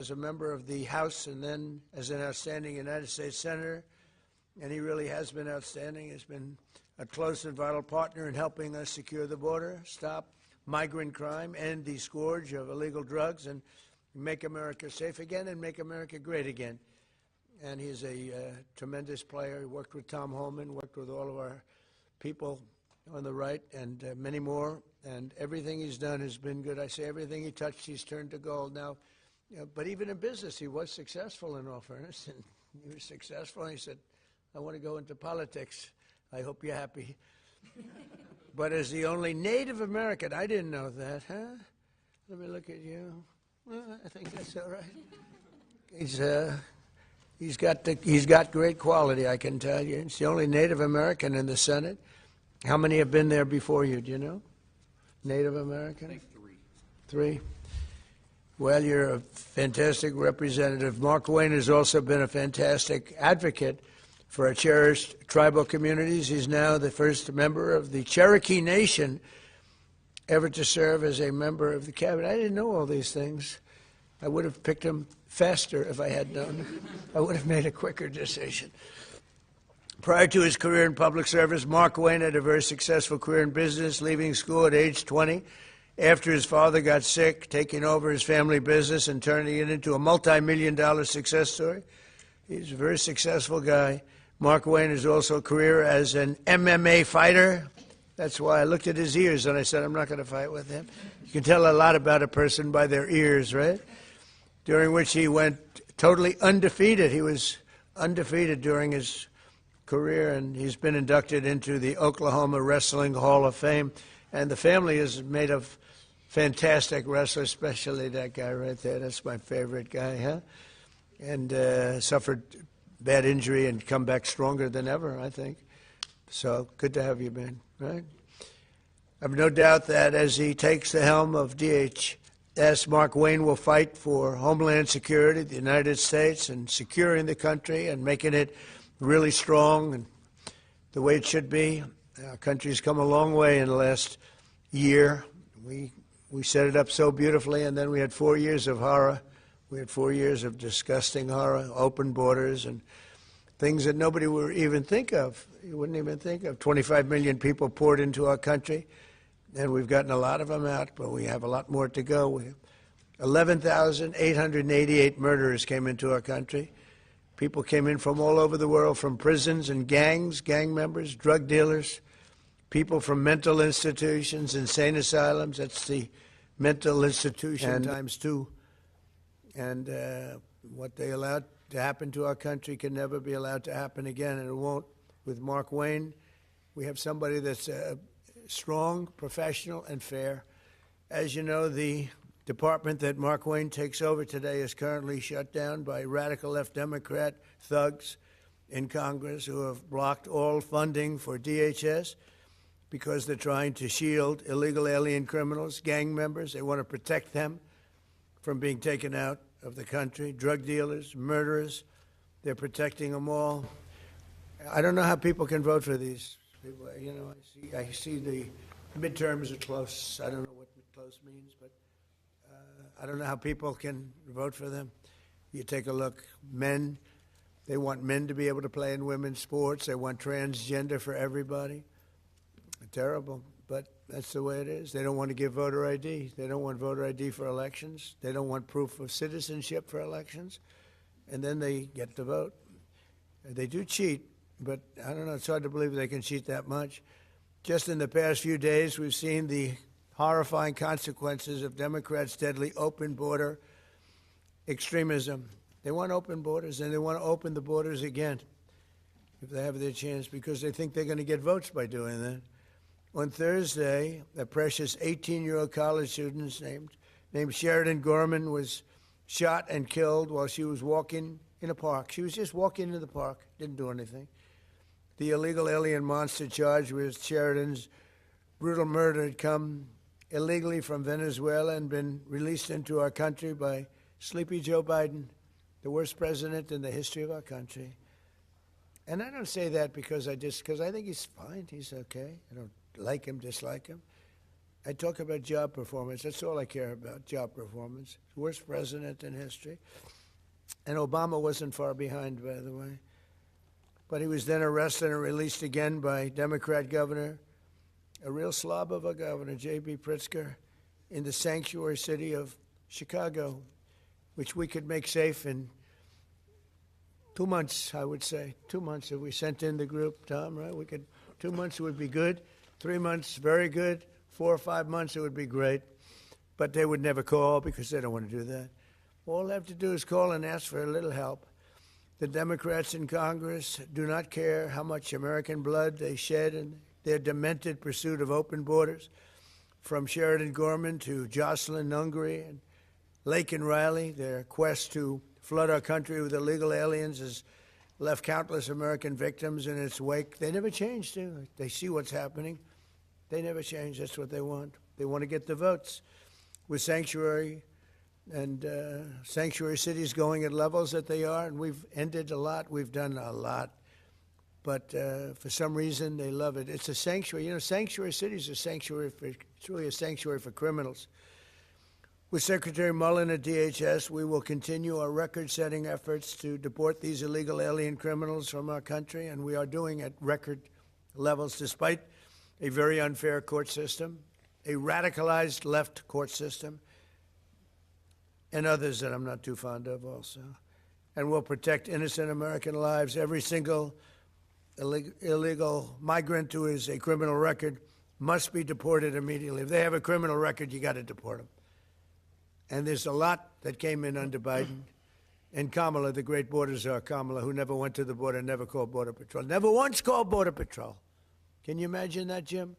as a member of the House and then as an outstanding United States Senator, and he really has been outstanding. He's been a close and vital partner in helping us secure the border, stop migrant crime, end the scourge of illegal drugs, and make America safe again and make America great again. And he's a tremendous player. He worked with Tom Homeland, worked with all of our people on the right, and many more. And everything he's done has been good. I say everything he touched, he's turned to gold. Now, but even in business, he was successful, in all fairness. And he was successful. And he said, I want to go into politics. I hope you're happy. But as the only Native American, I didn't know that, huh? Let me look at you. Well, I think that's all right. He's got great quality, I can tell you. He's the only Native American in the Senate. How many have been there before you? Do you know? Native American? I think three. 3? Well, you're a fantastic representative. Markwayne has also been a fantastic advocate for our cherished tribal communities. He's now the first member of the Cherokee Nation ever to serve as a member of the cabinet. I didn't know all these things. I would have picked him faster if I had known. I would have made a quicker decision. Prior to his career in public service, Markwayne had a very successful career in business, leaving school at age 20 after his father got sick, taking over his family business and turning it into a multi-million-dollar success story. He's a very successful guy. Markwayne has also a career as an MMA fighter. That's why I looked at his ears and I said, I'm not going to fight with him. You can tell a lot about a person by their ears, right? During which he went totally undefeated. He was undefeated during his career, and he's been inducted into the Oklahoma Wrestling Hall of Fame. And the family is made of fantastic wrestlers, especially that guy right there. That's my favorite guy, huh? And suffered bad injury and come back stronger than ever, I think. So good to have you, man, right? I have no doubt that as he takes the helm of DHS, Markwayne will fight for Homeland Security, the United States, and securing the country and making it really strong and the way it should be. Our country's come a long way in the last year. We set it up so beautifully, and then we had 4 years of horror. We had 4 years of disgusting horror, open borders, and things that nobody would even think of. You wouldn't even think of. 25 million people poured into our country, and we've gotten a lot of them out, but we have a lot more to go. We have 11,888 murderers came into our country. People came in from all over the world, from prisons and gangs, gang members, drug dealers, people from mental institutions, insane asylums. That's the mental institution times 2. And what they allowed to happen to our country can never be allowed to happen again, and it won't. With Markwayne, we have somebody that's strong, professional, and fair. As you know, the department that Markwayne takes over today is currently shut down by radical left Democrat thugs in Congress who have blocked all funding for DHS because they're trying to shield illegal alien criminals, gang members. They want to protect them from being taken out of the country, drug dealers, murderers. They're protecting them all. I don't know how people can vote for these people. You know, I see the midterms are close. I don't know what close means, but I don't know how people can vote for them. You take a look, men, they want men to be able to play in women's sports. They want transgender for everybody. Terrible. But that's the way it is. They don't want to give voter ID. They don't want voter ID for elections. They don't want proof of citizenship for elections. And then they get to vote. They do cheat, but I don't know, it's hard to believe they can cheat that much. Just in the past few days, we've seen the horrifying consequences of Democrats' deadly open border extremism. They want open borders, and they want to open the borders again if they have their chance, because they think they're going to get votes by doing that. On Thursday, a precious 18-year-old college student named Sheridan Gorman was shot and killed while she was walking in a park. She was just walking into the park, didn't do anything. The illegal alien monster charged with Sheridan's brutal murder had come illegally from Venezuela and been released into our country by Sleepy Joe Biden, the worst president in the history of our country. And I don't say that because I think he's fine, he's okay. I don't like him, dislike him. I talk about job performance. That's all I care about, job performance. Worst president in history. And Obama wasn't far behind, by the way. But he was then arrested and released again by Democrat governor, a real slob of a governor, J.B. Pritzker, in the sanctuary city of Chicago, which we could make safe in 2 months, I would say. 2 months if we sent in the group, Tom, right? 2 months would be good. 3 months, very good. 4 or 5 months, it would be great. But they would never call because they don't want to do that. All they have to do is call and ask for a little help. The Democrats in Congress do not care how much American blood they shed in their demented pursuit of open borders, from Sheridan Gorman to Jocelyn Nungary and Laken Riley. Their quest to flood our country with illegal aliens has left countless American victims in its wake. They never change, do they? They see what's happening. They never change. That's what they want. They want to get the votes. With sanctuary and sanctuary cities going at levels that they are, and we've ended a lot. We've done a lot. But for some reason, they love it. It's a sanctuary. You know, sanctuary cities are sanctuary for, it's really a sanctuary for criminals. With Secretary Mullin at DHS, we will continue our record-setting efforts to deport these illegal alien criminals from our country, and we are doing at record levels despite a very unfair court system, a radicalized left court system, and others that I'm not too fond of also. And we'll protect innocent American lives. Every single illegal migrant who is a criminal record must be deported immediately. If they have a criminal record, you got to deport them. And there's a lot that came in under Biden. And Kamala, the great border czar, Kamala, who never went to the border, never called Border Patrol, never once called Border Patrol. Can you imagine that, Jim?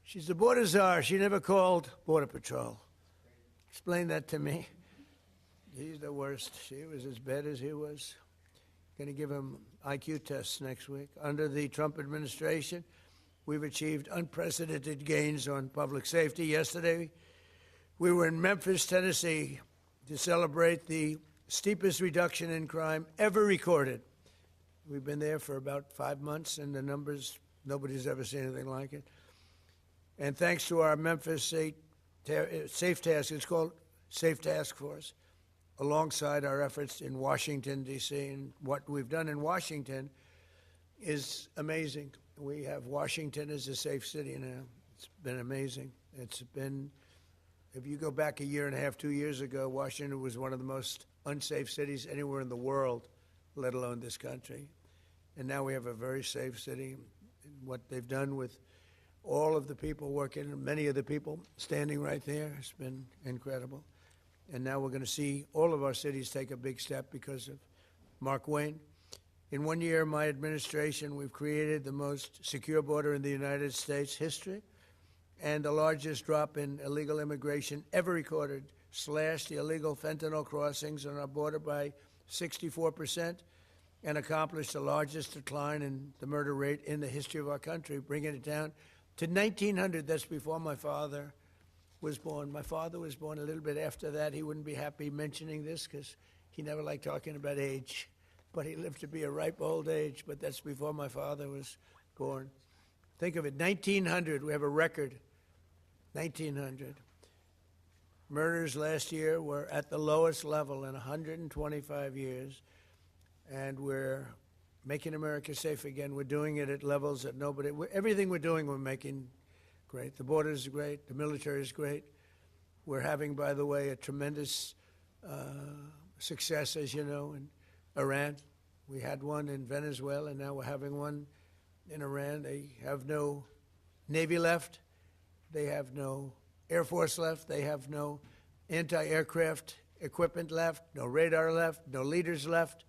She's the border czar. She never called Border Patrol. Explain that to me. He's the worst. She was as bad as he was. Going to give him IQ tests next week. Under the Trump administration, we've achieved unprecedented gains on public safety. Yesterday, we were in Memphis, Tennessee, to celebrate the steepest reduction in crime ever recorded. We've been there for about 5 months, and the numbers, nobody's ever seen anything like it. And thanks to our Memphis Safe Task, it's called Safe Task Force, alongside our efforts in Washington, D.C. And what we've done in Washington is amazing. We have Washington as a safe city now. It's been amazing. It's been, if you go back a year and a half, 2 years ago, Washington was one of the most unsafe cities anywhere in the world, let alone this country. And now we have a very safe city. And what they've done with all of the people working, many of the people standing right there, has been incredible. And now we're going to see all of our cities take a big step because of Markwayne. In 1 year, my administration, we've created the most secure border in the United States history and the largest drop in illegal immigration ever recorded, slashed the illegal fentanyl crossings on our border by 64%, and accomplished the largest decline in the murder rate in the history of our country, bringing it down to 1,900. That's before my father was born. My father was born a little bit after that. He wouldn't be happy mentioning this because he never liked talking about age. But he lived to be a ripe old age, but that's before my father was born. Think of it, 1,900. We have a record, 1,900. Murders last year were at the lowest level in 125 years, and we're making America safe again. We're doing it at levels that nobody, everything we're doing, we're making great. The border is great. The military is great. We're having, by the way, a tremendous success, as you know, in Iran. We had one in Venezuela, and now we're having one in Iran. They have no Navy left. They have no Air Force left. They have no anti-aircraft equipment left, no radar left, no leaders left.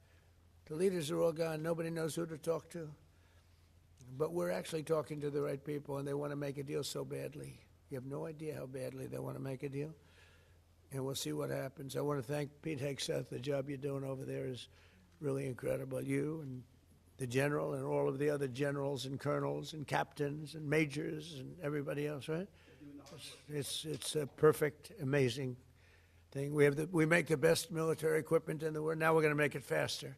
The leaders are all gone. Nobody knows who to talk to. But we're actually talking to the right people, and they want to make a deal so badly. You have no idea how badly they want to make a deal. And we'll see what happens. I want to thank Pete Hegseth. The job you're doing over there is really incredible. You and the general and all of the other generals and colonels and captains and majors and everybody else, right? It's a perfect, amazing thing. We make the best military equipment in the world. Now we're going to make it faster.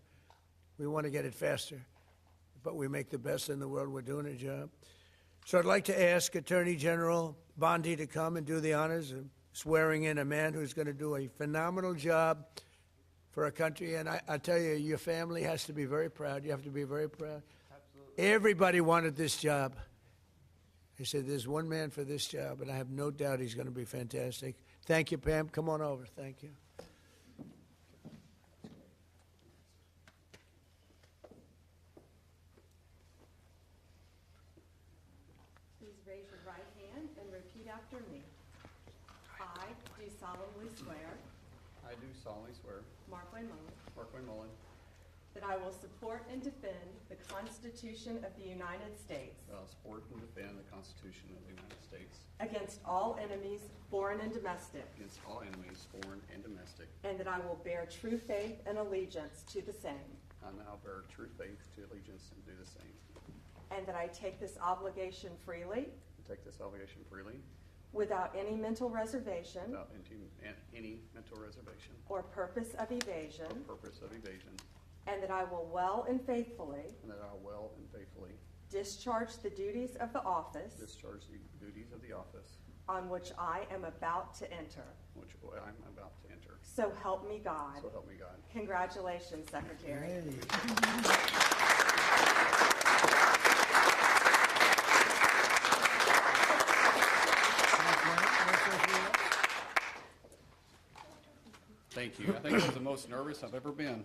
We want to get it faster. But we make the best in the world. We're doing a job. So I'd like to ask Attorney General Bondi to come and do the honors of swearing in a man who's going to do a phenomenal job for our country. And I tell you, your family has to be very proud. You have to be very proud. Absolutely. Everybody wanted this job. They said, there's one man for this job, and I have no doubt he's going to be fantastic. Thank you, Pam. Come on over. Thank you. Please raise your right hand and repeat after me. I do solemnly swear, I do solemnly swear, Markwayne Mullin, Markwayne Mullin, that I will support and defend the Constitution of the United States that I will support and defend the Constitution of the United States against all enemies, foreign and domestic, against all enemies, foreign and domestic, and that I will bear true faith and allegiance to the same, and that I will bear true faith to allegiance and do the same, and that I take this obligation freely, and take this obligation freely, without any mental reservation without any mental reservation or purpose of evasion, or purpose of evasion, and that I will well and faithfully and that I will well and faithfully discharge the duties of the office discharge the duties of the office on which I am about to enter. which I am about to enter. So help me God. So help me God. Congratulations, Secretary. Hey. Thank you. I think I was the most nervous I've ever been.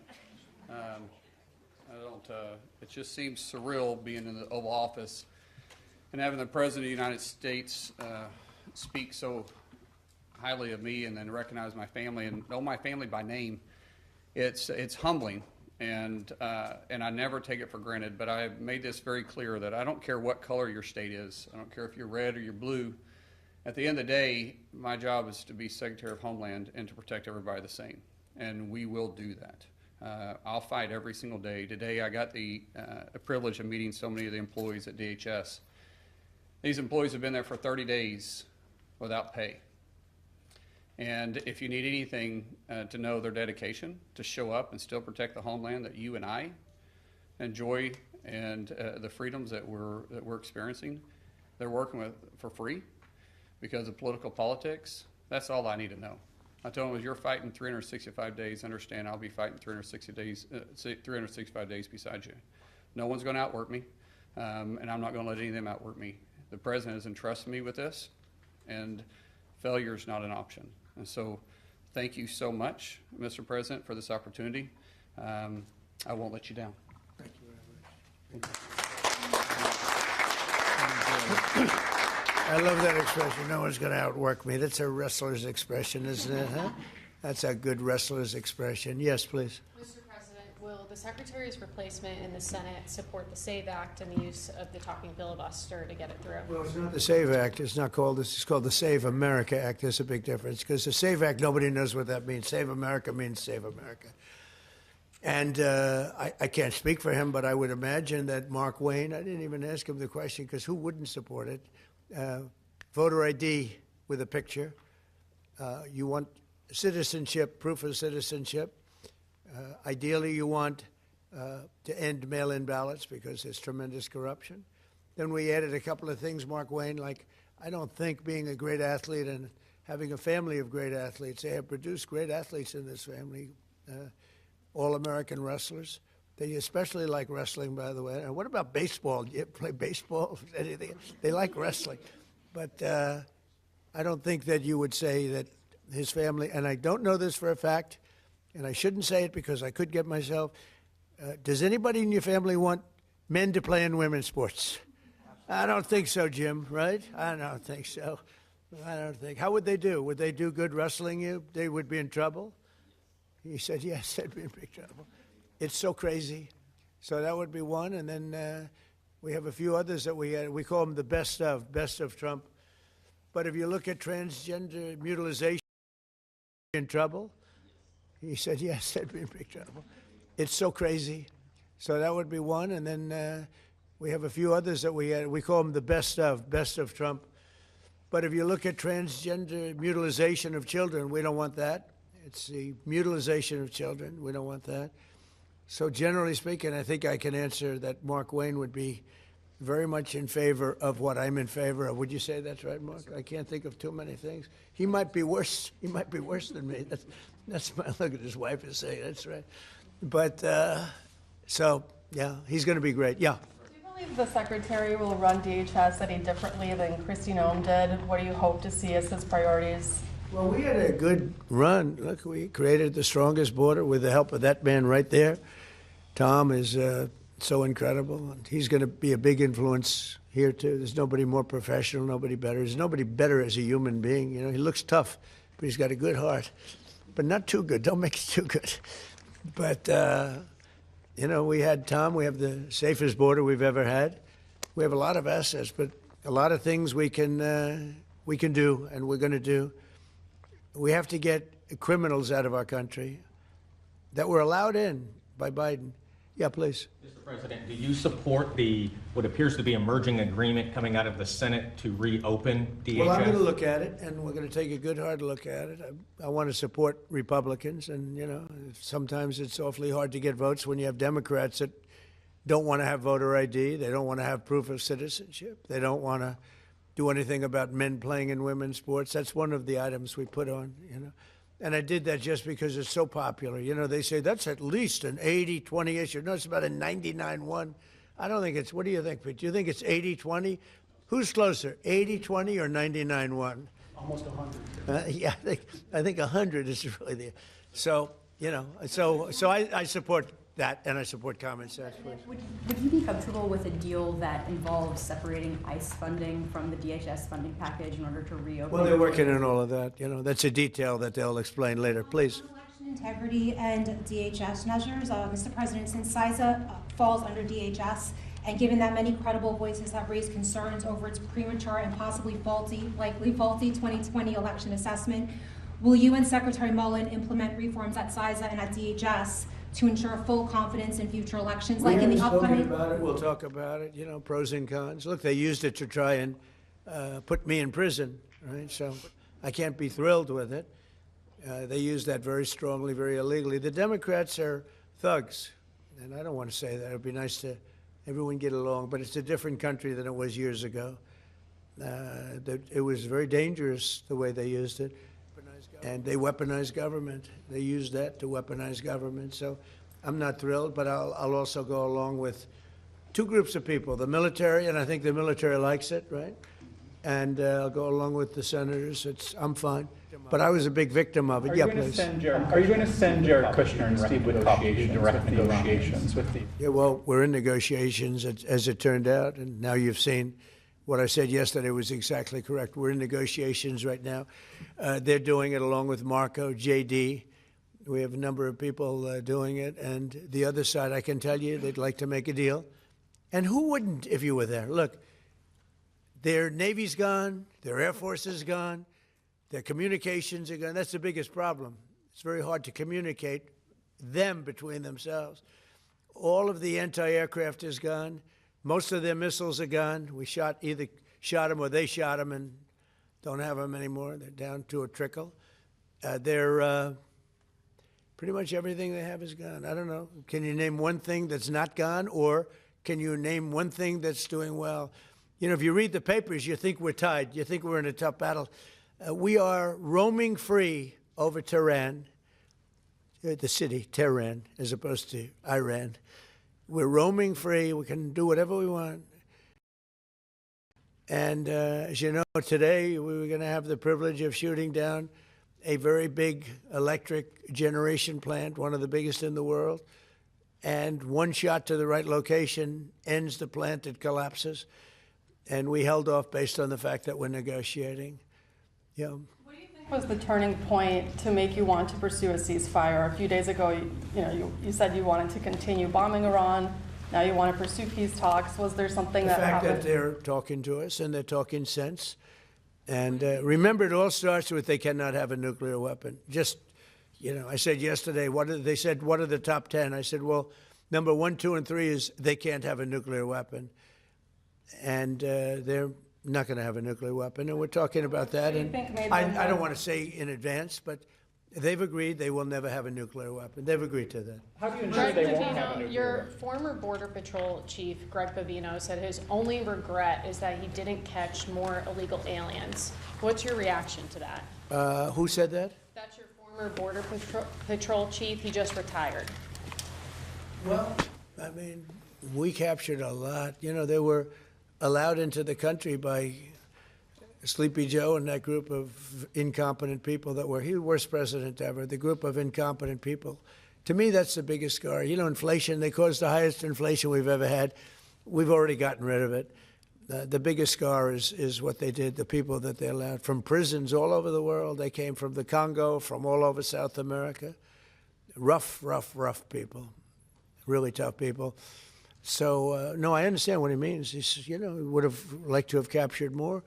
It just seems surreal being in the Oval Office and having the President of the United States speak so highly of me and then recognize my family and know my family by name. It's humbling, and I never take it for granted, but I made this very clear that I don't care what color your state is. I don't care if you're red or you're blue. At the end of the day, my job is to be Secretary of Homeland and to protect everybody the same, and we will do that. I'll fight every single day. Today I got the privilege of meeting so many of the employees at DHS. These employees have been there for 30 days without pay. And if you need anything to know their dedication to show up and still protect the homeland that you and I enjoy and the freedoms that we're experiencing, they're working with for free because of political politics. That's all I need to know. I told them, if you're fighting 365 days, understand I'll be fighting 365 days beside you. No one's going to outwork me, and I'm not going to let any of them outwork me. The President has entrusted me with this, and failure is not an option. And so thank you so much, Mr. President, for this opportunity. I won't let you down. Thank you very much. I love that expression, no one's going to outwork me. That's a wrestler's expression, isn't it? Huh? That's a good wrestler's expression. Yes, please. Mr. President, will the Secretary's replacement in the Senate support the SAVE Act and the use of the talking filibuster to get it through? Well, it's not the SAVE Act. It's not called this. It's called the Save America Act. There's a big difference because the SAVE Act, nobody knows what that means. Save America means Save America. And I can't speak for him, but I would imagine that Markwayne, I didn't even ask him the question because who wouldn't support it? Voter ID with a picture. You want citizenship, proof of citizenship. Ideally, you want to end mail-in ballots because there's tremendous corruption. Then we added a couple of things, Markwayne, like I don't think being a great athlete and having a family of great athletes, they have produced great athletes in this family, all-American wrestlers. They especially like wrestling, by the way. And what about baseball? Do you play baseball? Anything? They like wrestling. But I don't think that you would say that his family, and I don't know this for a fact, and I shouldn't say it because I could get myself. Does anybody in your family want men to play in women's sports? I don't think so, Jim, right? I don't think so. I don't think. How would they do? Would they do good wrestling you? They would be in trouble? He said, yes, they'd be in big trouble. It's so crazy. So that would be one. And then we have a few others that we call them the best of Trump. But if you look at transgender mutilization, in trouble? He said, yes, they'd be in big trouble. It's so crazy. So that would be one. And then we have a few others that we call them the best of Trump. But if you look at transgender mutilization of children, we don't want that. It's the mutilization of children. We don't want that. So generally speaking, I think I can answer that Markwayne would be very much in favor of what I'm in favor of. Would you say that's right, Mark? I can't think of too many things. He might be worse. He might be worse than me. That's my look at his wife is saying. That's right. But so yeah, he's going to be great. Yeah. Do you believe the secretary will run DHS any differently than Christine Ohm did? What do you hope to see as his priorities? Well, we had a good run. Look, we created the strongest border with the help of that man right there. Tom is so incredible, and he's going to be a big influence here too. There's nobody more professional, nobody better. There's nobody better as a human being. You know, he looks tough, but he's got a good heart, but not too good. Don't make it too good. But you know, we had Tom. We have the safest border we've ever had. We have a lot of assets, but a lot of things we can do, and we're going to do. We have to get criminals out of our country that were allowed in by Biden. Yeah, please. Mr. President, do you support what appears to be emerging agreement coming out of the Senate to reopen DHS? Well, I'm going to look at it, and we're going to take a good hard look at it. I want to support Republicans, and you know, sometimes it's awfully hard to get votes when you have Democrats that don't want to have voter ID. They don't want to have proof of citizenship. They don't want to do anything about men playing in women's sports. That's one of the items we put on, you know. And I did that just because it's so popular. You know, they say that's at least an 80-20 issue. No, it's about a 99-1. I don't think it's, what do you think, Pete? Do you think it's 80-20? Who's closer, 80-20 or 99-1? Almost 100. Yeah, I think 100 is really the, so, you know, so I support that, and I support common sense. Would you be comfortable with a deal that involves separating ICE funding from the DHS funding package in order to reopen? Well, they're working on all of that. You know, that's a detail that they'll explain later. Please. Election integrity and DHS measures, Mr. President, since CISA falls under DHS, and given that many credible voices have raised concerns over its premature and possibly likely faulty 2020 election assessment, will you and Secretary Mullin implement reforms at CISA and at DHS to ensure full confidence in future elections, like in the upcoming? About it. We'll talk about it, you know, pros and cons. Look, they used it to try and put me in prison, right? So I can't be thrilled with it. They used that very strongly, very illegally. The Democrats are thugs, and I don't want to say that. It would be nice to everyone get along, but it's a different country than it was years ago. It was very dangerous the way they used it. And they weaponized government. They used that to weaponize government. So I'm not thrilled, but I'll also go along with two groups of people, the military, and I think the military likes it, right? And I'll go along with the senators. I'm fine. But I was a big victim of it. Yeah, please. Are you going to send Jared Kushner and Steve Witkoff to do direct negotiations with the? Yeah, well, we're in negotiations, as it turned out, and now you've seen what I said yesterday was exactly correct. We're in negotiations right now. They're doing it along with Marco, JD. We have a number of people doing it. And the other side, I can tell you, they'd like to make a deal. And who wouldn't if you were there? Look, their Navy's gone, their Air Force is gone, their communications are gone. That's the biggest problem. It's very hard to communicate them between themselves. All of the anti-aircraft is gone. Most of their missiles are gone. We either shot them or they shot them and don't have them anymore. They're down to a trickle. They're pretty much everything they have is gone. I don't know. Can you name one thing that's not gone, or can you name one thing that's doing well? You know, if you read the papers, you think we're tied. You think we're in a tough battle. We are roaming free over Tehran, the city, Tehran, as opposed to Iran. We're roaming free. We can do whatever we want. And as you know, today we were going to have the privilege of shooting down a very big electric generation plant, one of the biggest in the world. And one shot to the right location ends the plant, it collapses. And we held off based on the fact that we're negotiating. Yeah. What do you think was the turning point to make you want to pursue a ceasefire? A few days ago, you said you wanted to continue bombing Iran. Now you want to pursue peace talks. Was there something that happened? The fact that they're talking to us and they're talking sense. And remember, it all starts with they cannot have a nuclear weapon. Just, you know, I said yesterday, they said, what are the top 10? I said, well, number 1, 2, and 3 is they can't have a nuclear weapon. And they're not going to have a nuclear weapon. And we're talking about that. And I don't want to say in advance, but They've agreed they will never have a nuclear weapon. They've agreed to that. How do you ensure Greg they won't have a Bovino, nuclear your weapon? former Border Patrol chief, Greg Bovino, said his only regret is that he didn't catch more illegal aliens. What's your reaction to that? Who said that? That's your former Border Patrol chief. He just retired. Well, I mean, we captured a lot. You know, they were allowed into the country by Sleepy Joe and that group of incompetent people that were, he was the worst president ever, the group of incompetent people. To me, that's the biggest scar. You know, inflation, they caused the highest inflation we've ever had. We've already gotten rid of it. The biggest scar is what they did, the people that they allowed from prisons all over the world. They came from the Congo, from all over South America. Rough people, really tough people. So, no, I understand what he means. He's, you know, he would have liked to have captured more.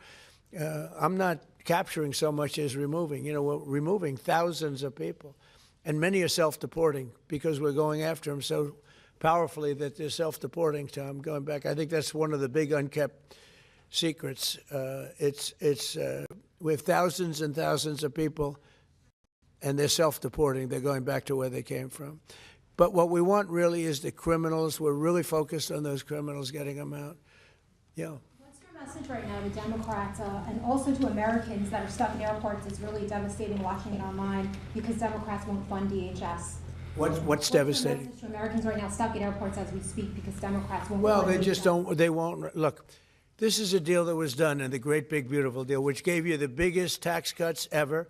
I'm not capturing so much as removing. You know, we're removing thousands of people. And many are self-deporting because we're going after them so powerfully that they're self-deporting, Tom, going back. I think that's one of the big unkept secrets. We have thousands and thousands of people, and they're self-deporting. They're going back to where they came from. But what we want really is the criminals. We're really focused on those criminals, getting them out. Yeah. What's your message right now to Democrats and also to Americans that are stuck in airports? It's really devastating watching it online because Democrats won't fund DHS. What's devastating? Your message to Americans right now stuck in airports as we speak because Democrats won't Well, fund they DHS? just don't, they won't. Look, this is a deal that was done in the great big beautiful deal, which gave you the biggest tax cuts ever,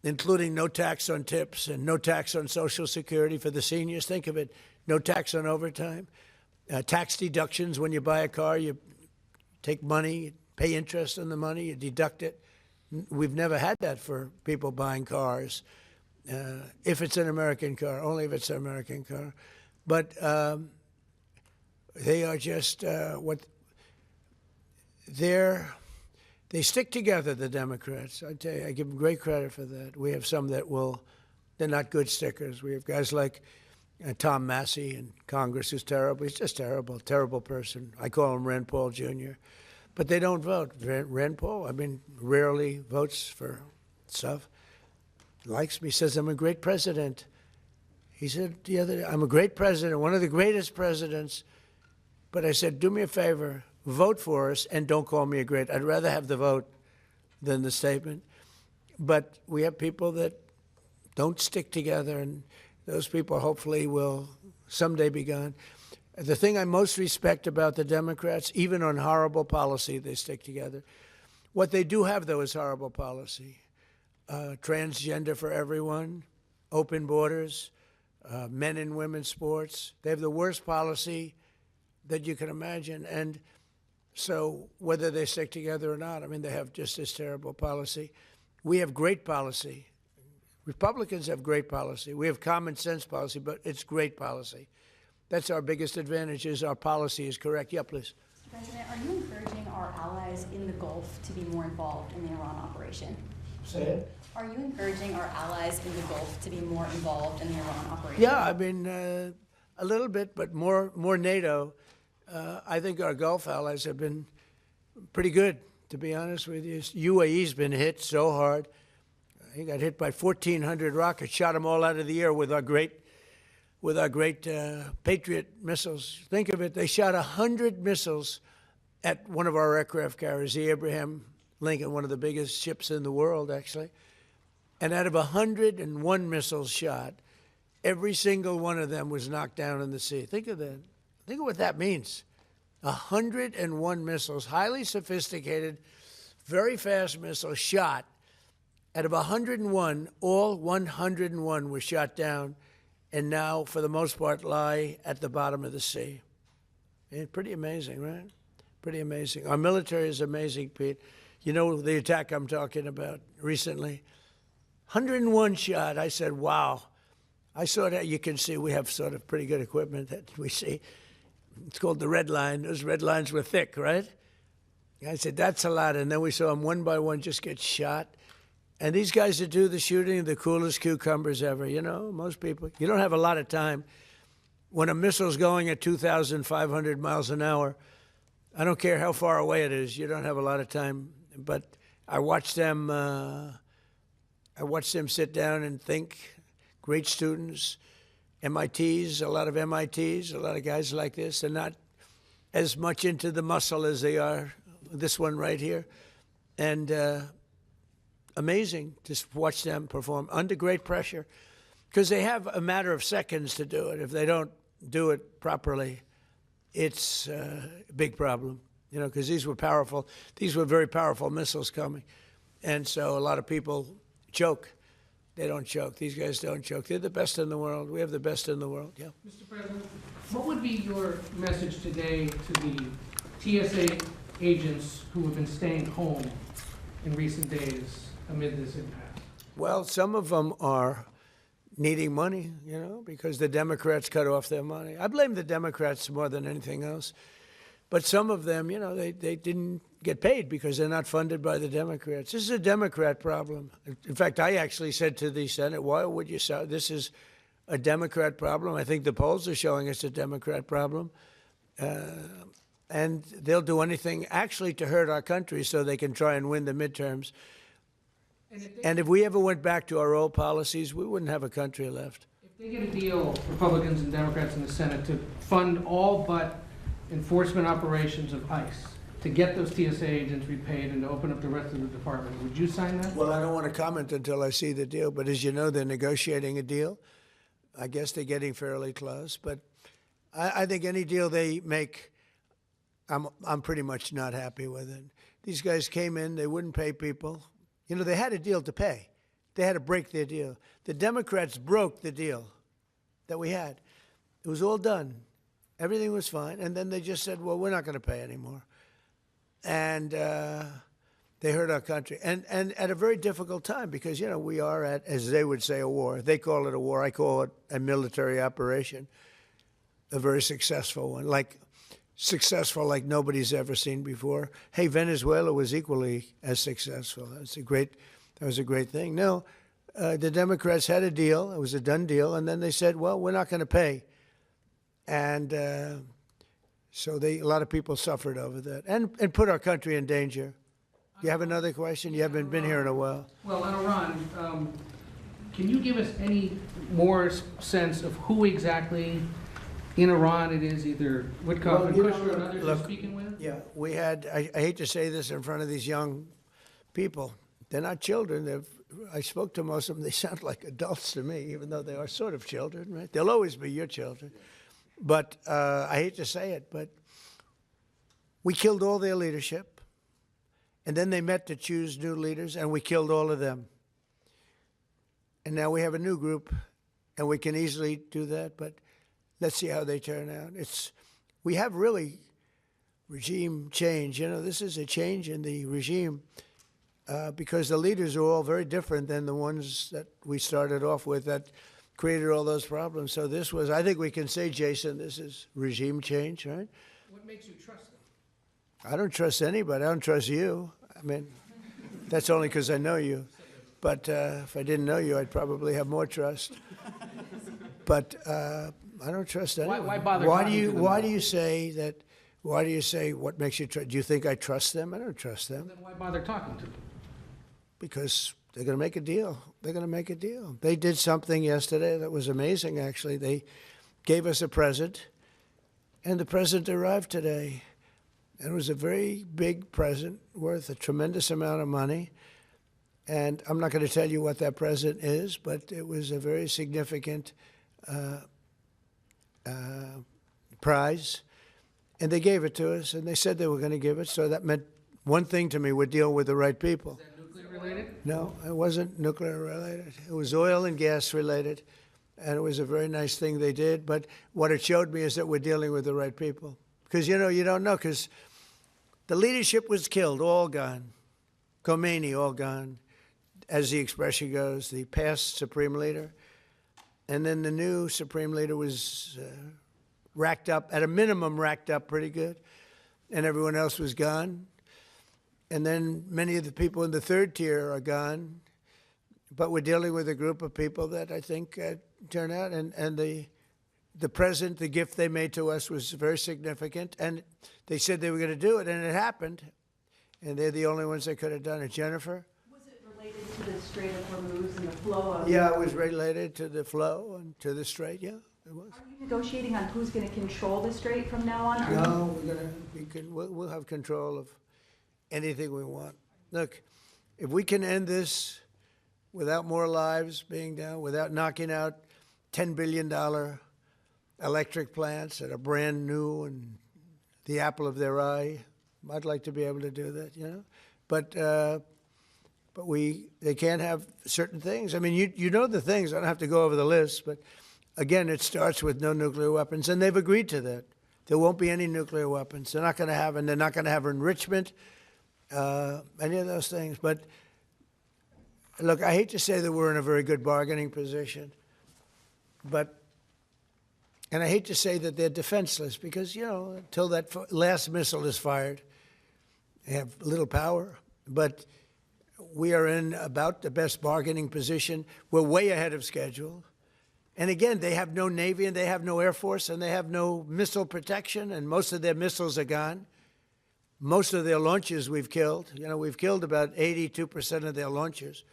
including no tax on tips and no tax on Social Security for the seniors. Think of it, no tax on overtime, tax deductions when you buy a car, you take money, you pay interest on the money, you deduct it. We've never had that for people buying cars, if it's an American car, only if it's an American car. But they are just they stick together, the Democrats. I tell you, I give them great credit for that. We have some that they're not good stickers. We have guys like Tom Massey in Congress, who's terrible. He's just terrible, terrible person. I call him Rand Paul Jr. But they don't vote. Rand Paul, I mean, rarely votes for stuff. Likes me, says I'm a great president. He said the other day, I'm a great president, one of the greatest presidents. But I said, do me a favor, vote for us and don't call me a great. I'd rather have the vote than the statement. But we have people that don't stick together, and those people hopefully will someday be gone. The thing I most respect about the Democrats, even on horrible policy, they stick together. What they do have, though, is horrible policy. Transgender for everyone, open borders, men and women's sports. They have the worst policy that you can imagine. And so whether they stick together or not, I mean, they have just this terrible policy. We have great policy. Republicans have great policy. We have common sense policy, but it's great policy. That's our biggest advantage, is our policy is correct. Yeah, please. President, are you encouraging our allies in the Gulf to be more involved in the Iran operation? Say it. Are you encouraging our allies in the Gulf to be more involved in the Iran operation? Yeah, I mean, a little bit, but more NATO. I think our Gulf allies have been pretty good, to be honest with you. UAE's been hit so hard. He got hit by 1,400 rockets, shot them all out of the air with our great Patriot missiles. Think of it, they shot 100 missiles at one of our aircraft carriers, the Abraham Lincoln, one of the biggest ships in the world, actually. And out of 101 missiles shot, every single one of them was knocked down in the sea. Think of that. Think of what that means. 101 missiles, highly sophisticated, very fast missiles shot. Out of 101, all 101 were shot down, and now, for the most part, lie at the bottom of the sea. Pretty amazing, right? Pretty amazing. Our military is amazing, Pete. You know the attack I'm talking about recently? 101 shot. I said, wow. I saw that. You can see we have sort of pretty good equipment that we see. It's called the red line. Those red lines were thick, right? I said, that's a lot. And then we saw them one by one just get shot. And these guys that do the shooting are the coolest cucumbers ever. You know, most people, you don't have a lot of time. When a missile's going at 2,500 miles an hour, I don't care how far away it is, you don't have a lot of time. But I watched them I watched them sit down and think. Great students, MITs, a lot of MITs, a lot of guys like this. They're not as much into the muscle as they are this one right here. And amazing to watch them perform under great pressure, because they have a matter of seconds to do it. If they don't do it properly, it's a big problem, you know, because these were powerful. These were very powerful missiles coming. And so a lot of people choke. They don't choke. These guys don't choke. They're the best in the world. We have the best in the world, yeah. Mr. President, what would be your message today to the TSA agents who have been staying home in recent days amid this impasse? Well, some of them are needing money, you know, because the Democrats cut off their money. I blame the Democrats more than anything else. But some of them, you know, they didn't get paid because they're not funded by the Democrats. This is a Democrat problem. In fact, I actually said to the Senate, why would you say this is a Democrat problem? I think the polls are showing it's a Democrat problem. And they'll do anything actually to hurt our country so they can try and win the midterms. And if we ever went back to our old policies, we wouldn't have a country left. If they get a deal, Republicans and Democrats in the Senate, to fund all but enforcement operations of ICE, to get those TSA agents repaid and to open up the rest of the department, would you sign that? Well, I don't want to comment until I see the deal, but as you know, they're negotiating a deal. I guess they're getting fairly close, but I think any deal they make, I'm pretty much not happy with it. These guys came in, they wouldn't pay people. You know, they had a deal to pay. They had to break their deal. The Democrats broke the deal that we had. It was all done. Everything was fine, and then they just said, well, we're not going to pay anymore. And they hurt our country. And at a very difficult time because, you know, we are at, as they would say, a war. They call it a war. I call it a military operation, a very successful one, like successful like nobody's ever seen before. Hey, Venezuela was equally as successful. That was a great thing. No, the Democrats had a deal. It was a done deal. And then they said, well, we're not going to pay. And so a lot of people suffered over that and put our country in danger. You have another question? You haven't been here in a while. Well, on Iran, can you give us any more sense of who exactly in Iran it is, either Witkoff and Kushner and others you're speaking with? Yeah, we had, I hate to say this in front of these young people. They're not children. I spoke to most of them. They sound like adults to me, even though they are sort of children, right? They'll always be your children. But I hate to say it, but we killed all their leadership. And then they met to choose new leaders, and we killed all of them. And now we have a new group, and we can easily do that, but let's see how they turn out. We have really regime change. You know, this is a change in the regime because the leaders are all very different than the ones that we started off with that created all those problems. So this was, I think we can say, Jason, this is regime change, right? What makes you trust them? I don't trust anybody. I don't trust you. I mean, that's only because I know you. But if I didn't know you, I'd probably have more trust. But I don't trust anyone. Why bother Why talking to them? Why do you say that? Why do you say what makes you trust? Do you think I trust them? I don't trust them. Then why bother talking to them? Because they're going to make a deal. They're going to make a deal. They did something yesterday that was amazing, actually. They gave us a present, and the present arrived today. And it was a very big present worth a tremendous amount of money. And I'm not going to tell you what that present is, but it was a very significant prize. And they gave it to us, and they said they were going to give it. So that meant one thing to me: we're dealing with the right people. Is that nuclear related? No, it wasn't nuclear related. It was oil and gas related, and it was a very nice thing they did. But what it showed me is that we're dealing with the right people. Because, you know, you don't know, because the leadership was killed, all gone. Khomeini, all gone, as the expression goes, the past supreme leader. And then the new supreme leader was racked up, at a minimum racked up pretty good, and everyone else was gone. And then many of the people in the third tier are gone. But we're dealing with a group of people that I think turn out, and the present, the gift they made to us was very significant. And they said they were going to do it, and it happened. And they're the only ones that could have done it. Jennifer? Was it related to to the Strait of Hormuz and the flow of... Yeah, it was related to the flow and to the strait, yeah, it was. Are you negotiating on who's going to control the strait from now on? Are No, we'll have control of anything we want. Look, if we can end this without more lives being down, without knocking out $10 billion electric plants that are brand new and the apple of their eye, I'd like to be able to do that, you know? But they can't have certain things. I mean, you know the things. I don't have to go over the list, but again, it starts with no nuclear weapons, and they've agreed to that. There won't be any nuclear weapons. They're not going to have, and they're not going to have enrichment, any of those things. But look, I hate to say that we're in a very good bargaining position, and I hate to say that they're defenseless because, you know, until that last missile is fired, they have little power. But we are in about the best bargaining position. We're way ahead of schedule. And again, they have no Navy and they have no Air Force and they have no missile protection, and most of their missiles are gone. Most of their launchers we've killed. You know, we've killed about 82% of their launchers.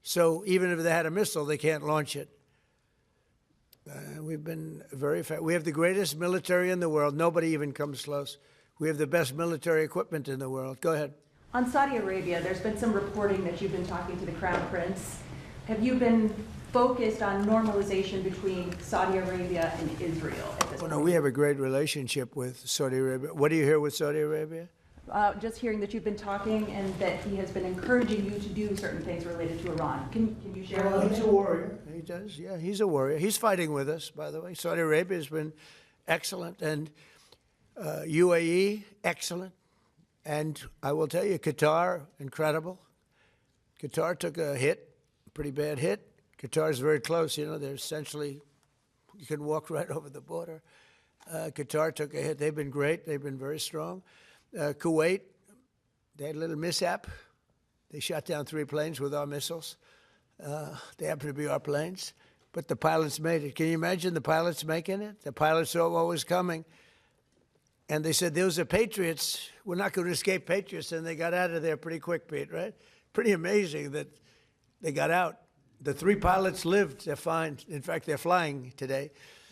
So even if they had a missile, they can't launch it. We've been very effective. We have the greatest military in the world. Nobody even comes close. We have the best military equipment in the world. Go ahead. On Saudi Arabia, there's been some reporting that you've been talking to the Crown Prince. Have you been focused on normalization between Saudi Arabia and Israel at this point? No, we have a great relationship with Saudi Arabia. What do you hear with Saudi Arabia? Just hearing that you've been talking and that he has been encouraging you to do certain things related to Iran. Can you share a little bit? He's a warrior. He does, yeah. He's a warrior. He's fighting with us, by the way. Saudi Arabia has been excellent, and UAE, excellent. And I will tell you, Qatar, incredible. Qatar took a hit, a pretty bad hit. Qatar is very close. You know, they're essentially, you can walk right over the border. Qatar took a hit. They've been great. They've been very strong. Kuwait, they had a little mishap. They shot down 3 planes with our missiles. They happen to be our planes. But the pilots made it. Can you imagine the pilots making it? The pilots saw what was coming. And they said, those are patriots. We're not going to escape patriots. And they got out of there pretty quick, Pete, right? Pretty amazing that they got out. The 3 pilots lived. They're fine. In fact, they're flying today.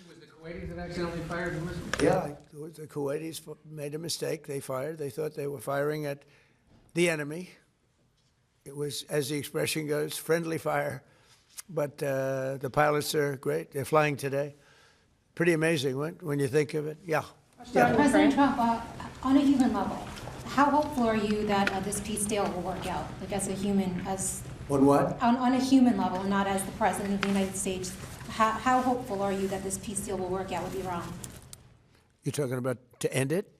Was the Kuwaitis that accidentally fired the missile? Yeah, the Kuwaitis made a mistake. They fired. They thought they were firing at the enemy. It was, as the expression goes, friendly fire. But the pilots are great. They're flying today. Pretty amazing when you think of it. Yeah. President Trump, on a human level, how hopeful are you that this peace deal will work out? Like as a human, as on what? On a human level, not as the President of the United States. How hopeful are you that this peace deal will work out with Iran? You're talking about to end it?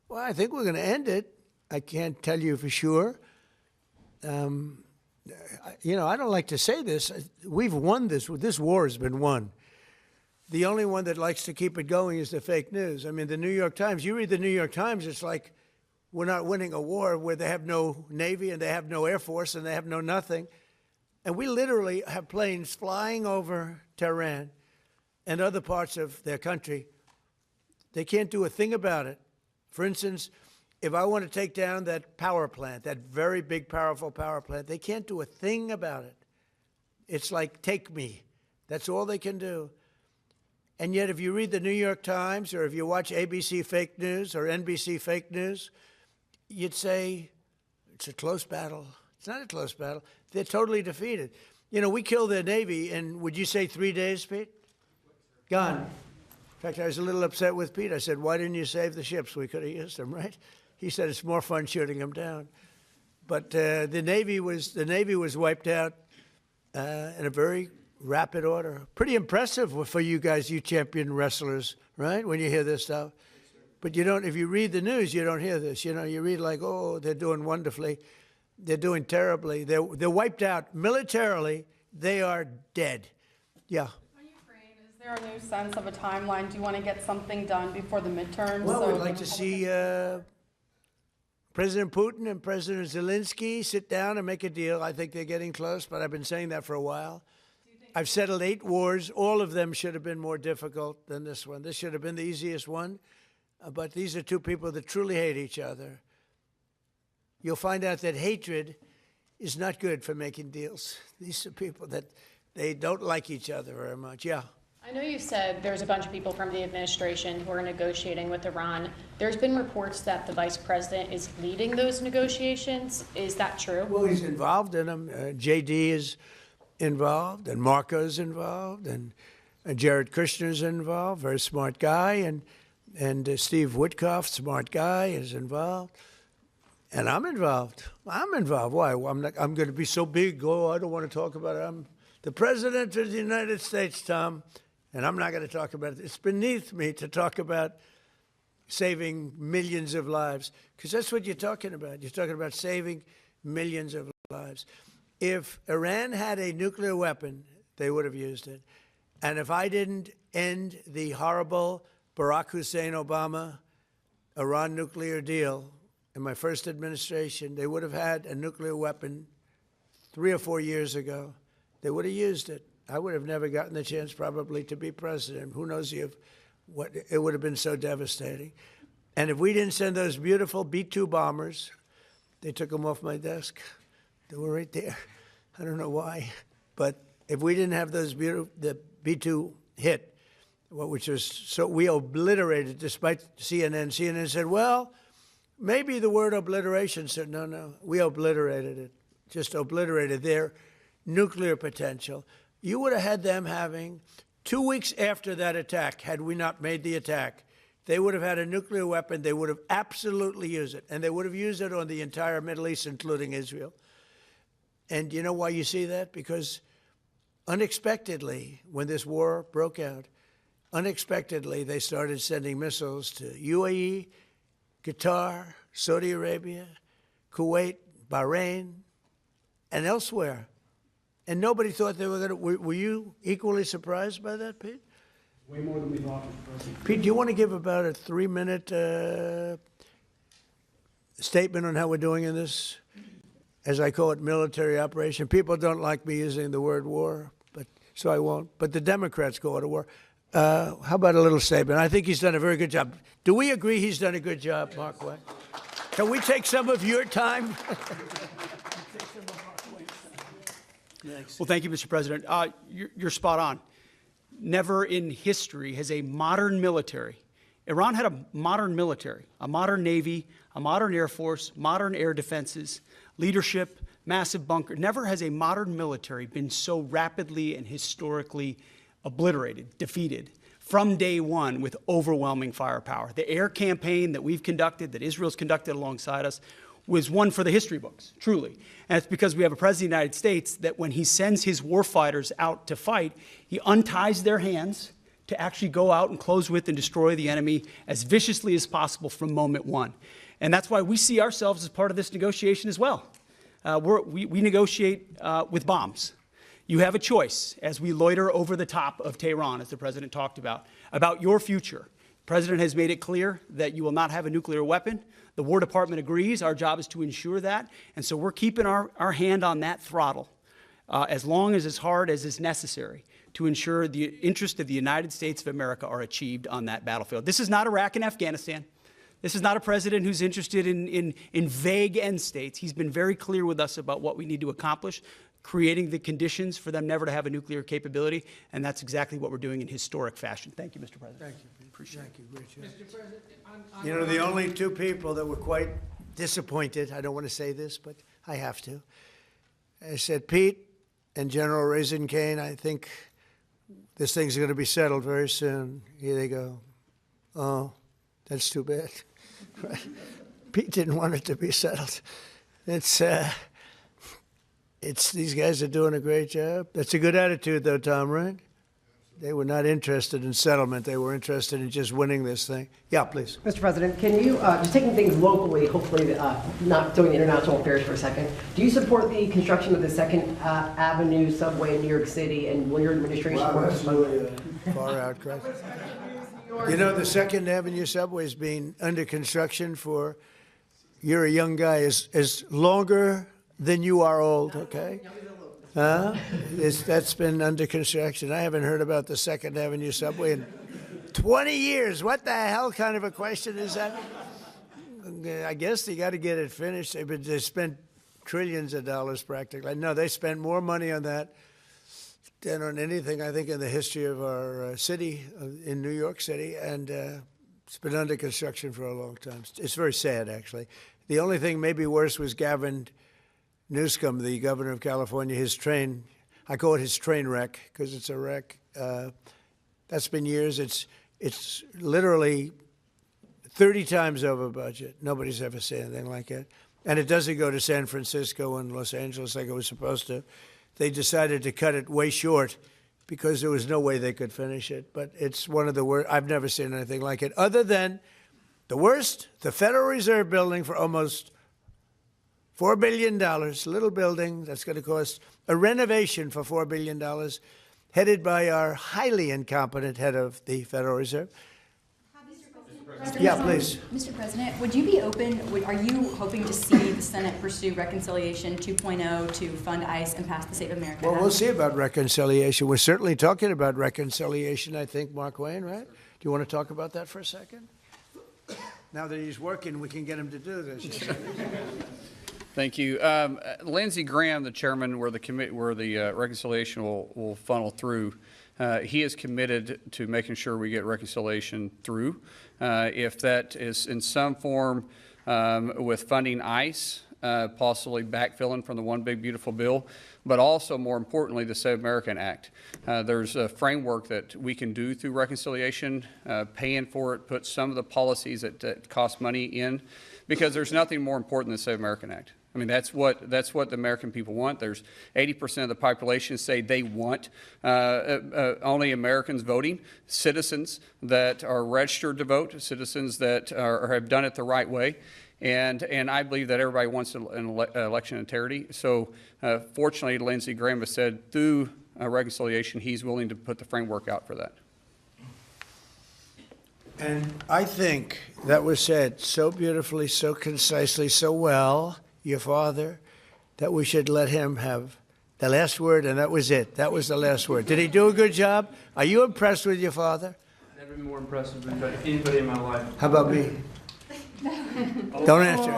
Well, I think we're going to end it. I can't tell you for sure. You know, I don't like to say this. We've won this. This war has been won. The only one that likes to keep it going is the fake news. I mean, the New York Times, you read the New York Times, it's like we're not winning a war where they have no Navy and they have no Air Force and they have no nothing. And we literally have planes flying over Tehran and other parts of their country. They can't do a thing about it. For instance, if I want to take down that power plant, that very big, powerful power plant, they can't do a thing about it. It's like, take me. That's all they can do. And yet, if you read the New York Times or if you watch ABC fake news or NBC fake news, you'd say it's a close battle. It's not a close battle. They're totally defeated. You know, we killed their Navy in, would you say 3 days, Pete? Gone. In fact, I was a little upset with Pete. I said, why didn't you save the ships? We could have used them, right? He said, it's more fun shooting them down. But the Navy was wiped out in a very rapid order. Pretty impressive for you guys, you champion wrestlers, right? When you hear this stuff. But you don't, if you read the news, you don't hear this. You know, you read like, oh, they're doing wonderfully. They're doing terribly. They're wiped out militarily. They are dead. Yeah. On Ukraine, is there a new sense of a timeline? Do you want to get something done before the midterms? Well, we'd like to see President Putin and President Zelensky sit down and make a deal. I think they're getting close, but I've been saying that for a while. I've settled 8 wars. All of them should have been more difficult than this one. This should have been the easiest one. But these are 2 people that truly hate each other. You'll find out that hatred is not good for making deals. These are people that they don't like each other very much. Yeah. I know you said there's a bunch of people from the administration who are negotiating with Iran. There's been reports that the vice president is leading those negotiations. Is that true? Well, he's involved in them. JD is involved, and Marco's involved, and Jared Kushner's involved, very smart guy, and Steve Witkoff, smart guy, is involved. And I'm involved. I'm involved. Why? I'm going to be so big. Oh, I don't want to talk about it. I'm the president of the United States, Tom. And I'm not going to talk about it. It's beneath me to talk about saving millions of lives, because that's what you're talking about. You're talking about saving millions of lives. If Iran had a nuclear weapon, they would have used it. And if I didn't end the horrible Barack Hussein Obama Iran nuclear deal in my first administration, they would have had a nuclear weapon 3 or 4 years ago. They would have used it. I would have never gotten the chance probably to be president. Who knows what it would have been so devastating. And if we didn't send those beautiful B-2 bombers, they took them off my desk. They were right there. I don't know why. But if we didn't have those beautiful, the B-2 hit, which was so we obliterated, despite CNN. CNN said, well, maybe the word obliteration said, no, we obliterated it, just obliterated their nuclear potential. You would have had them having 2 weeks after that attack, had we not made the attack, they would have had a nuclear weapon. They would have absolutely used it. And they would have used it on the entire Middle East, including Israel. And you know why you see that? Because unexpectedly, when this war broke out, unexpectedly, they started sending missiles to UAE, Qatar, Saudi Arabia, Kuwait, Bahrain, and elsewhere. And nobody thought they were going to. Were you equally surprised by that, Pete? Way more than we thought, Mr. President. Pete, do you want to give about a 3-minute statement on how we're doing in this, as I call it, military operation? People don't like me using the word war, but so I won't. But the Democrats call it a war. How about a little statement? I think he's done a very good job. Do we agree he's done a good job, Markwayne? Can we take some of your time? Well, thank you, Mr. President. You're spot on. Never in history has a modern military, Iran had a modern military, a modern Navy, a modern Air Force, modern air defenses, leadership, massive bunker. Never has a modern military been so rapidly and historically obliterated, defeated, from day one with overwhelming firepower. The air campaign that we've conducted, that Israel's conducted alongside us, was one for the history books, truly. And it's because we have a president of the United States that when he sends his warfighters out to fight, he unties their hands to actually go out and close with and destroy the enemy as viciously as possible from moment one. And that's why we see ourselves as part of this negotiation as well. We negotiate with bombs. You have a choice as we loiter over the top of Tehran, as the president talked about your future. The president has made it clear that you will not have a nuclear weapon. The War Department agrees. Our job is to ensure that. And so we're keeping our hand on that throttle as long as hard as is necessary to ensure the interests of the United States of America are achieved on that battlefield. This is not Iraq and Afghanistan. This is not a president who's interested in vague end states. He's been very clear with us about what we need to accomplish, creating the conditions for them never to have a nuclear capability, and that's exactly what we're doing in historic fashion. Thank you, Mr. President. Thank you. Appreciate it. Thank you. Great job. Mr. President, on You know, the only two people that were quite disappointed, I don't want to say this, but I have to. I said, Pete and General Raisin Kane, I think this thing's going to be settled very soon. Here they go. Oh, that's too bad. Pete didn't want it to be settled. It's these guys are doing a great job. That's a good attitude, though, Tom, right? They were not interested in settlement. They were interested in just winning this thing. Yeah, please. Mr. President, can you, just taking things locally, hopefully not doing international affairs for a second, do you support the construction of the 2nd Avenue subway in New York City, and will your administration work that's really a far out cry. You know, the 2nd Avenue subway has been under construction for, you're a young guy, is longer than you are old, okay? That's been under construction. I haven't heard about the 2nd Avenue subway in 20 years. What the hell kind of a question is that? I guess they got to get it finished. They spent trillions of dollars practically. No, they spent more money on that than on anything, I think, in the history of our city, in New York City, and it's been under construction for a long time. It's very sad, actually. The only thing maybe worse was Gavin Newsom, the governor of California, his train, I call it his train wreck, because it's a wreck. That's been years. It's literally 30 times over budget. Nobody's ever seen anything like it. And it doesn't go to San Francisco and Los Angeles like it was supposed to. They decided to cut it way short because there was no way they could finish it. But it's one of the worst. I've never seen anything like it. Other than the worst, the Federal Reserve building for almost $4 billion, little building that's going to cost a renovation for $4 billion, headed by our highly incompetent head of the Federal Reserve. Yeah, please. Mr. President, would you be open, are you hoping to see the Senate pursue Reconciliation 2.0 to fund ICE and pass the Save America Well, Act? we'll see about reconciliation. We're certainly talking about reconciliation, I think, Markwayne, right? Do you want to talk about that for a second? Now that he's working, we can get him to do this. Thank you. Lindsey Graham, the chairman where the reconciliation will funnel through, he is committed to making sure we get reconciliation through. If that is in some form with funding ICE, possibly backfilling from the One Big Beautiful Bill, but also more importantly, the Save America Act. There's a framework that we can do through reconciliation, paying for it, put some of the policies that cost money in, because there's nothing more important than the Save America Act. I mean, that's what the American people want. There's 80% of the population say they want only Americans voting, citizens that are registered to vote, citizens that have done it the right way. And I believe that everybody wants an election integrity. So fortunately, Lindsey Graham has said through reconciliation, he's willing to put the framework out for that. And I think that was said so beautifully, so concisely, so well, your father, that we should let him have the last word, and that was it. That was the last word. Did he do a good job? Are you impressed with your father? Never been more impressive than anybody in my life. How about me? Don't answer.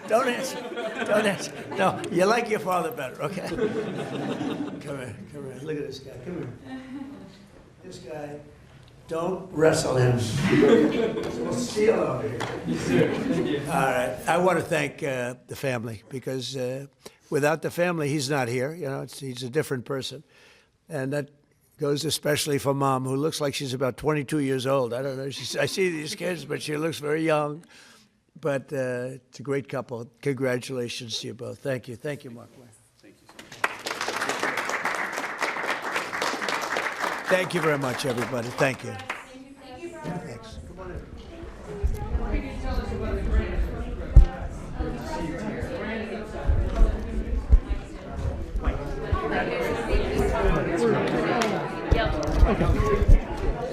Don't answer. Don't answer. No, you like your father better, okay? Come here. Look at this guy. Come here. This guy, don't wrestle him. We'll steal over here. All right. I want to thank the family, because without the family, he's not here. You know, he's a different person. And that goes especially for Mom, who looks like she's about 22 years old. I don't know. I see these kids, but she looks very young. But it's a great couple. Congratulations to you both. Thank you. Thank you, Markwayne. Thank you. Thank you very much, everybody. Thank you. Thanks. Come on in.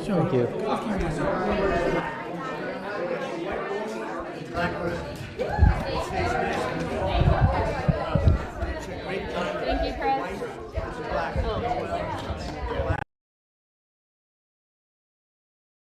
Thank you. Thank you, Chris.